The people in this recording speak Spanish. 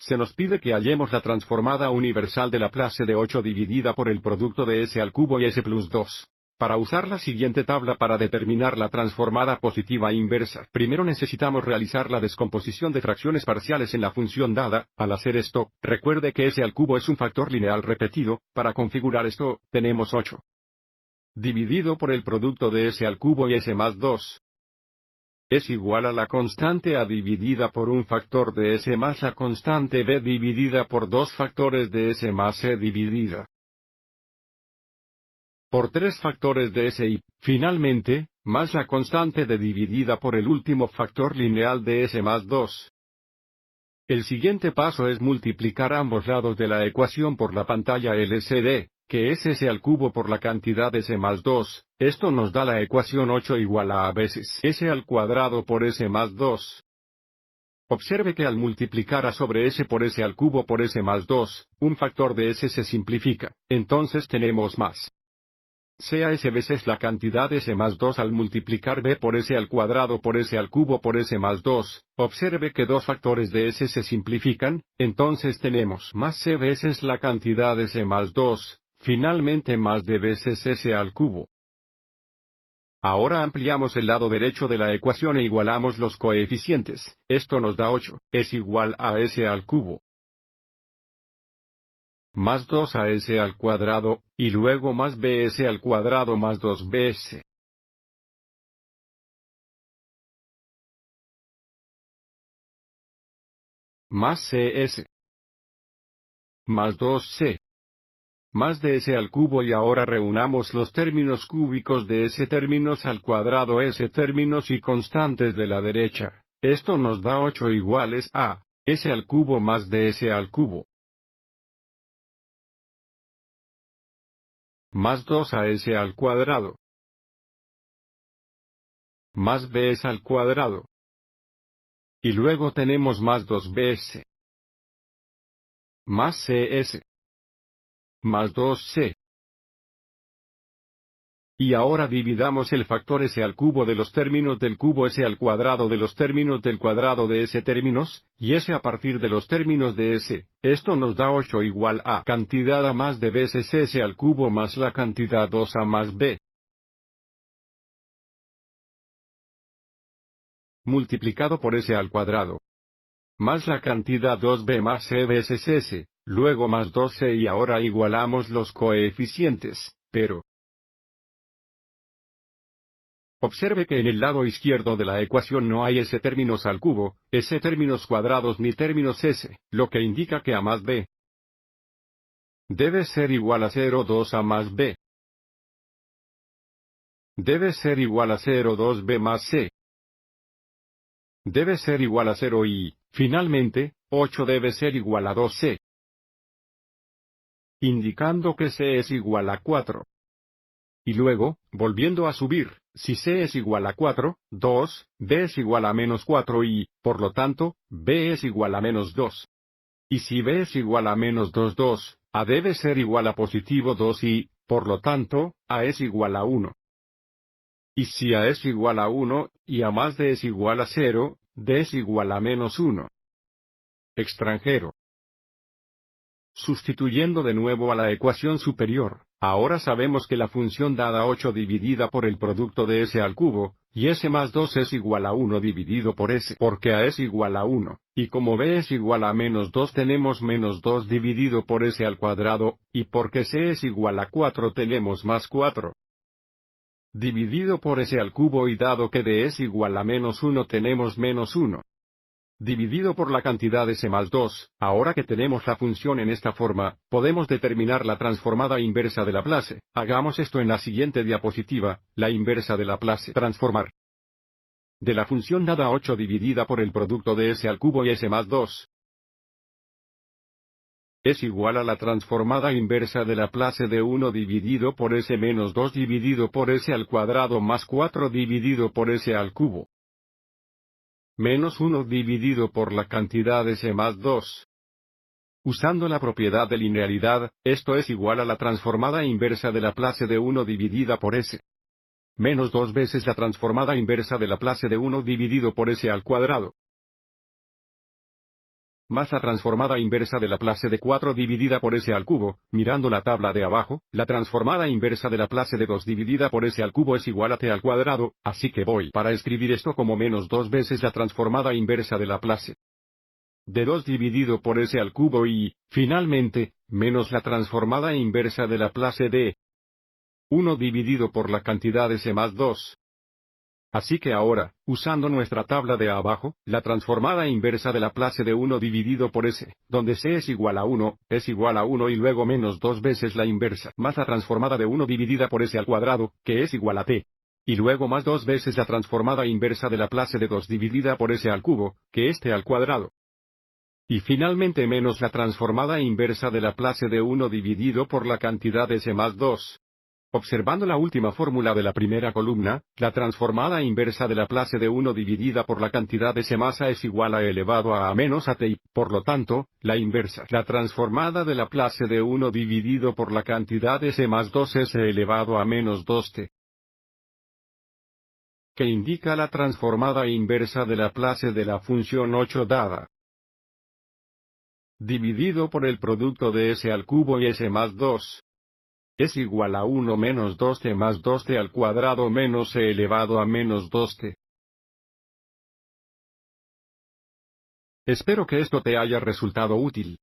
Se nos pide que hallemos la transformada universal de Laplace de 8 dividida por el producto de s al cubo y s plus 2. Para usar la siguiente tabla para determinar la transformada positiva inversa, primero necesitamos realizar la descomposición de fracciones parciales en la función dada. Al hacer esto, recuerde que s al cubo es un factor lineal repetido. Para configurar esto, tenemos 8 dividido por el producto de s al cubo y s más 2. Es igual a la constante a dividida por un factor de s más la constante b dividida por dos factores de s más e dividida por 3 factores de s y, finalmente, más la constante de dividida por el último factor lineal de s más 2. El siguiente paso es multiplicar ambos lados de la ecuación por la pantalla LCD, que es s al cubo por la cantidad s más 2, esto nos da la ecuación 8 igual a veces s al cuadrado por s más 2. Observe que al multiplicar a sobre s por s al cubo por s más 2, un factor de s se simplifica, entonces tenemos más sea s veces la cantidad s más 2 al multiplicar b por s al cuadrado por s al cubo por s más 2, observe que dos factores de s se simplifican, entonces tenemos más c veces la cantidad s más 2, finalmente más d veces s al cubo. Ahora ampliamos el lado derecho de la ecuación e igualamos los coeficientes, esto nos da 8, es igual a s al cubo más 2as al cuadrado, y luego más bs al cuadrado más 2bs. Más cs. Más 2c. Más ds al cubo y ahora reunamos los términos cúbicos de s términos al cuadrado s términos y constantes de la derecha. Esto nos da 8 iguales a s al cubo más ds al cubo. Más 2as al cuadrado. Más bs al cuadrado. Y luego tenemos más 2bs. Más cs. Más 2c. Y ahora dividamos el factor s al cubo de los términos del cubo s al cuadrado de los términos del cuadrado de s términos, y s a partir de los términos de s. Esto nos da 8 igual a cantidad a más de veces s al cubo más la cantidad 2a más b. Multiplicado por s al cuadrado. Más la cantidad 2b más c veces s, luego más 2c y ahora igualamos los coeficientes, pero observe que en el lado izquierdo de la ecuación no hay s términos al cubo, s términos cuadrados ni términos s, lo que indica que a más b debe ser igual a 0 2a más b. Debe ser igual a 0 2b más c. Debe ser igual a 0 y, finalmente, 8 debe ser igual a 2c. Indicando que c es igual a 4. Y luego, volviendo a subir, si c es igual a 4, 2, b es igual a menos 4 y, por lo tanto, b es igual a menos 2. Y si b es igual a menos 2 2, a debe ser igual a positivo 2 y, por lo tanto, a es igual a 1. Y si a es igual a 1, y a más d es igual a 0, d es igual a menos 1. Extranjero. Sustituyendo de nuevo a la ecuación superior, ahora sabemos que la función dada 8 dividida por el producto de s al cubo, y s más 2 es igual a 1 dividido por s, porque a es igual a 1, y como b es igual a menos 2 tenemos menos 2 dividido por s al cuadrado, y porque c es igual a 4 tenemos más 4. Dividido por s al cubo y dado que d es igual a menos 1 tenemos menos 1. Dividido por la cantidad s más 2, ahora que tenemos la función en esta forma, podemos determinar la transformada inversa de Laplace. Hagamos esto en la siguiente diapositiva, la inversa de Laplace. Transformar. De la función dada 8 dividida por el producto de s al cubo y s más 2. Es igual a la transformada inversa de Laplace de 1 dividido por s menos 2 dividido por s al cuadrado más 4 dividido por s al cubo. Menos 1 dividido por la cantidad s más 2. Usando la propiedad de linealidad, esto es igual a la transformada inversa de Laplace de 1 dividida por s. Menos 2 veces la transformada inversa de Laplace de 1 dividido por s al cuadrado. más la transformada inversa de Laplace de 4 dividida por S al cubo. Mirando la tabla de abajo, la transformada inversa de Laplace de 2 dividida por S al cubo es igual a t al cuadrado, así que voy para escribir esto como menos 2 veces la transformada inversa de Laplace de 2 dividido por S al cubo y, finalmente, menos la transformada inversa de Laplace de 1 dividido por la cantidad S más 2. Así que ahora, usando nuestra tabla de abajo, la transformada inversa de Laplace de 1 dividido por S, donde C es igual a 1, es igual a 1 y luego menos 2 veces la inversa, más la transformada de 1 dividida por S al cuadrado, que es igual a t. Y luego más 2 veces la transformada inversa de Laplace de 2 dividida por S al cubo, que es t al cuadrado. Y finalmente menos la transformada inversa de Laplace de 1 dividido por la cantidad S más 2. Observando la última fórmula de la primera columna, la transformada inversa de Laplace de 1 dividida por la cantidad S masa es igual a elevado a menos at y, por lo tanto, la inversa, la transformada de Laplace de 1 dividido por la cantidad S más 2 es elevado a menos 2t. Que indica la transformada inversa de Laplace de la función 8 dada. Dividido por el producto de S al cubo y S más 2. Es igual a 1 menos 2t más 2t al cuadrado menos e elevado a menos 2t. Espero que esto te haya resultado útil.